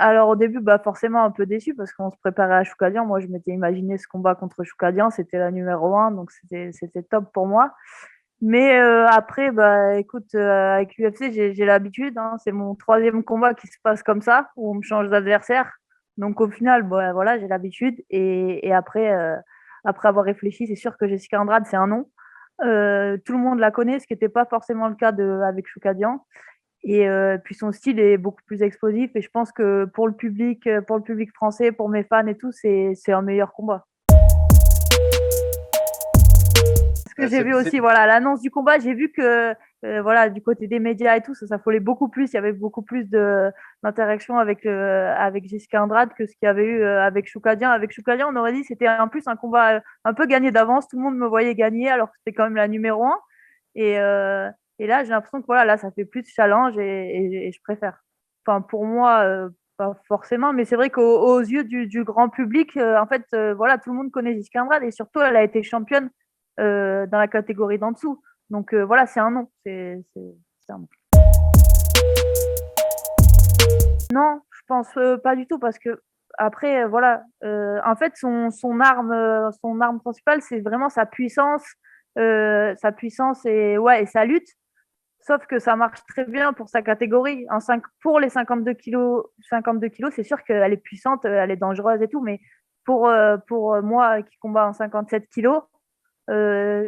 Alors au début, bah, forcément un peu déçu parce qu'on se préparait à Choukadian. Moi, je m'étais imaginé ce combat contre Choukadian, c'était la numéro un, donc c'était top pour moi. Mais après, bah, écoute, avec l'UFC, j'ai l'habitude, hein. C'est mon troisième combat qui se passe comme ça, où on me change d'adversaire. Donc au final, bah, voilà, j'ai l'habitude. Et après, après avoir réfléchi, c'est sûr que Jessica Andrade, c'est un nom. Tout le monde la connaît, ce qui n'était pas forcément le cas avec Choukadian. Et puis son style est beaucoup plus explosif. Et je pense que pour le public français, pour mes fans et tout, c'est un meilleur combat. Ce que j'ai vu aussi, voilà, l'annonce du combat, j'ai vu que voilà, du côté des médias et tout, ça s'affolait beaucoup plus. Il y avait beaucoup plus d'interaction avec Jessica Andrade que ce qu'il y avait eu avec Choukadian. Avec Choukadian, on aurait dit que c'était en plus un combat un peu gagné d'avance. Tout le monde me voyait gagner alors que c'était quand même la numéro un. Et, euh, et là, j'ai l'impression que voilà, là, ça fait plus de challenge et je préfère. Enfin, pour moi, pas forcément, mais c'est vrai aux yeux du grand public, en fait, voilà, tout le monde connaît Jessica Andrade et surtout, elle a été championne dans la catégorie d'en dessous. Donc voilà, c'est un nom. C'est un nom. Non, je pense pas du tout parce que après, voilà, en fait, son arme principale, c'est vraiment sa puissance et ouais, et sa lutte. Sauf que ça marche très bien pour sa catégorie. Pour les 52 kilos, c'est sûr qu'elle est puissante, elle est dangereuse et tout, mais pour moi qui combat en 57 kilos,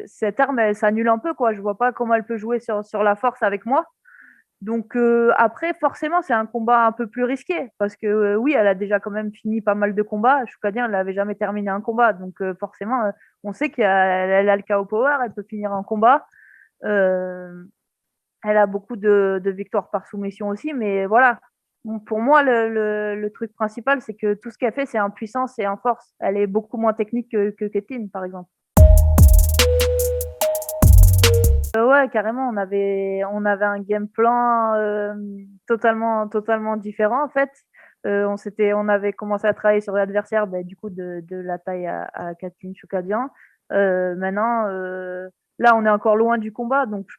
cette arme, elle s'annule un peu, quoi. Je vois pas comment elle peut jouer sur la force avec moi. Donc après, forcément, c'est un combat un peu plus risqué parce que oui, elle a déjà quand même fini pas mal de combats. Choukadian, elle n'avait jamais terminé un combat. Donc forcément, on sait qu'elle a le KO power, elle peut finir un combat. Euh, Elle a beaucoup de victoires par soumission aussi, mais voilà. Bon, pour moi, le truc principal, c'est que tout ce qu'elle fait, c'est en puissance et en force. Elle est beaucoup moins technique que Kathleen, par exemple. Ouais, carrément, on avait un game plan totalement différent, en fait. On avait commencé à travailler sur l'adversaire, bah, du coup, de la taille à Kathleen Choukadian. Maintenant, là, on est encore loin du combat, donc je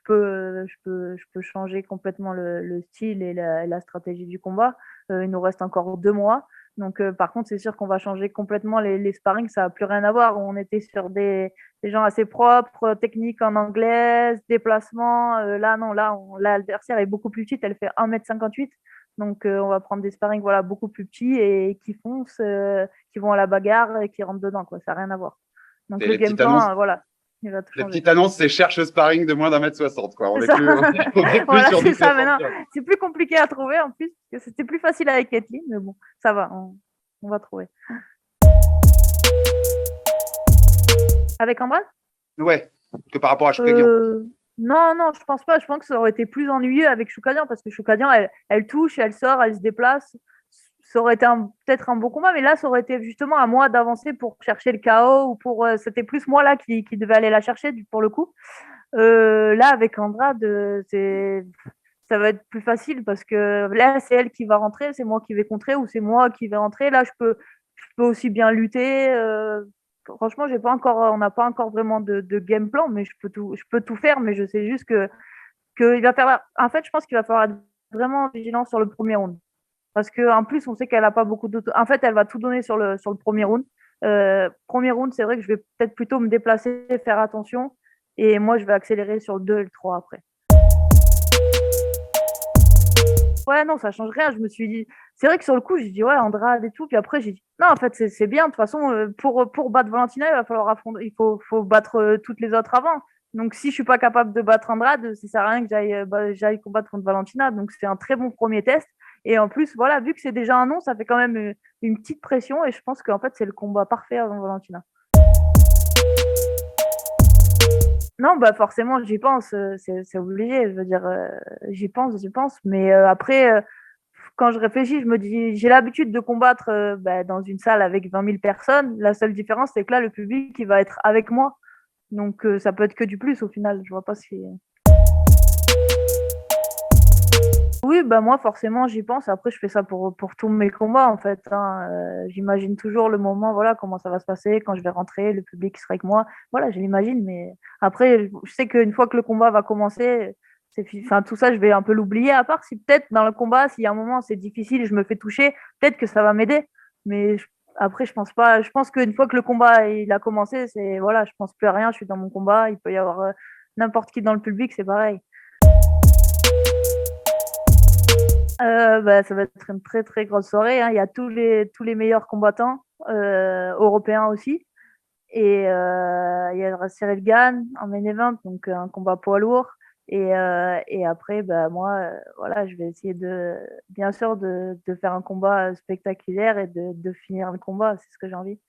peux changer complètement le style et la stratégie du combat. Il nous reste encore 2 mois. Donc, par contre, c'est sûr qu'on va changer complètement les sparring, ça n'a plus rien à voir. On était sur des gens assez propres, techniques en anglaise, déplacement. Là, non, là, l'adversaire est beaucoup plus petite, elle fait 1,58 m. Donc, on va prendre des sparring voilà, beaucoup plus petits et qui foncent, qui vont à la bagarre et qui rentrent dedans, quoi. Ça n'a rien à voir. Donc, Et le game plan, voilà, il va tout les changer. petites annonces, c'est cherche sparring de moins d'1,60 m, quoi. C'est ça. On est plus Voilà, sur c'est du ça 60 maintenant. direct. C'est plus compliqué à trouver en plus, parce que c'était plus facile avec Kathleen, mais bon, ça va, on va trouver. Avec Ambral? Ouais, que par rapport à Choukadian. Euh, non, non, je pense pas. Je pense que ça aurait été plus ennuyeux avec Choukadian parce que Choukadian, elle touche, elle sort, elle se déplace. Ça aurait été peut-être un beau combat, mais là, ça aurait été justement à moi d'avancer pour chercher le KO ou c'était plus moi là qui devais aller la chercher pour le coup. Là, avec Andrade, ça va être plus facile parce que là, c'est elle qui va rentrer, c'est moi qui vais contrer ou c'est moi qui vais rentrer. Là, je peux aussi bien lutter. Franchement, on n'a pas encore vraiment de game plan, mais je peux tout faire, mais je sais juste que il va falloir, en fait, je pense qu'il va falloir être vraiment vigilant sur le premier round. Parce qu'en plus, on sait qu'elle n'a pas beaucoup d'auto. En fait, elle va tout donner sur le premier round. Premier round, c'est vrai que je vais peut-être plutôt me déplacer, faire attention. Et moi, je vais accélérer sur le 2 et le 3 après. Ouais, non, ça change rien. Je me suis dit, c'est vrai que sur le coup, j'ai dit, ouais, Andrade et tout. Puis après, j'ai dit, non, en fait, c'est bien. De toute façon, pour battre Valentina, il va falloir affronter, il faut battre toutes les autres avant. Donc, si je suis pas capable de battre Andrade, ça sert à rien que j'aille combattre contre Valentina. Donc, c'est un très bon premier test. Et en plus, voilà, vu que c'est déjà un nom, ça fait quand même une petite pression. Et je pense qu'en fait, c'est le combat parfait avant Valentina. Non, bah forcément, j'y pense, c'est obligé. Je veux dire, j'y pense. Mais après, quand je réfléchis, je me dis, j'ai l'habitude de combattre bah, dans une salle avec 20 000 personnes. La seule différence, c'est que là, le public, il va être avec moi. Donc, ça peut être que du plus au final. Je vois pas si. Oui, bah moi, forcément, j'y pense. Après, je fais ça pour tous mes combats, en fait, hein. J'imagine toujours le moment, voilà, comment ça va se passer, quand je vais rentrer, le public qui sera avec moi. Voilà, je l'imagine. Mais après, je sais qu'une fois que le combat va commencer, Enfin, tout ça, je vais un peu l'oublier, à part si peut-être dans le combat, s'il y a un moment c'est difficile, je me fais toucher, peut-être que ça va m'aider. Mais après, je pense pas. Je pense qu'une fois que le combat il a commencé, c'est voilà, je pense plus à rien, je suis dans mon combat. Il peut y avoir n'importe qui dans le public, c'est pareil. Bah, ça va être une très très grosse soirée, hein. Il y a tous les meilleurs combattants européens aussi. Et il y aura Cyril Gane en main event, donc un combat poids lourd. Et après, bah, moi, voilà, je vais essayer bien sûr, de faire un combat spectaculaire et de finir le combat. C'est ce que j'ai envie.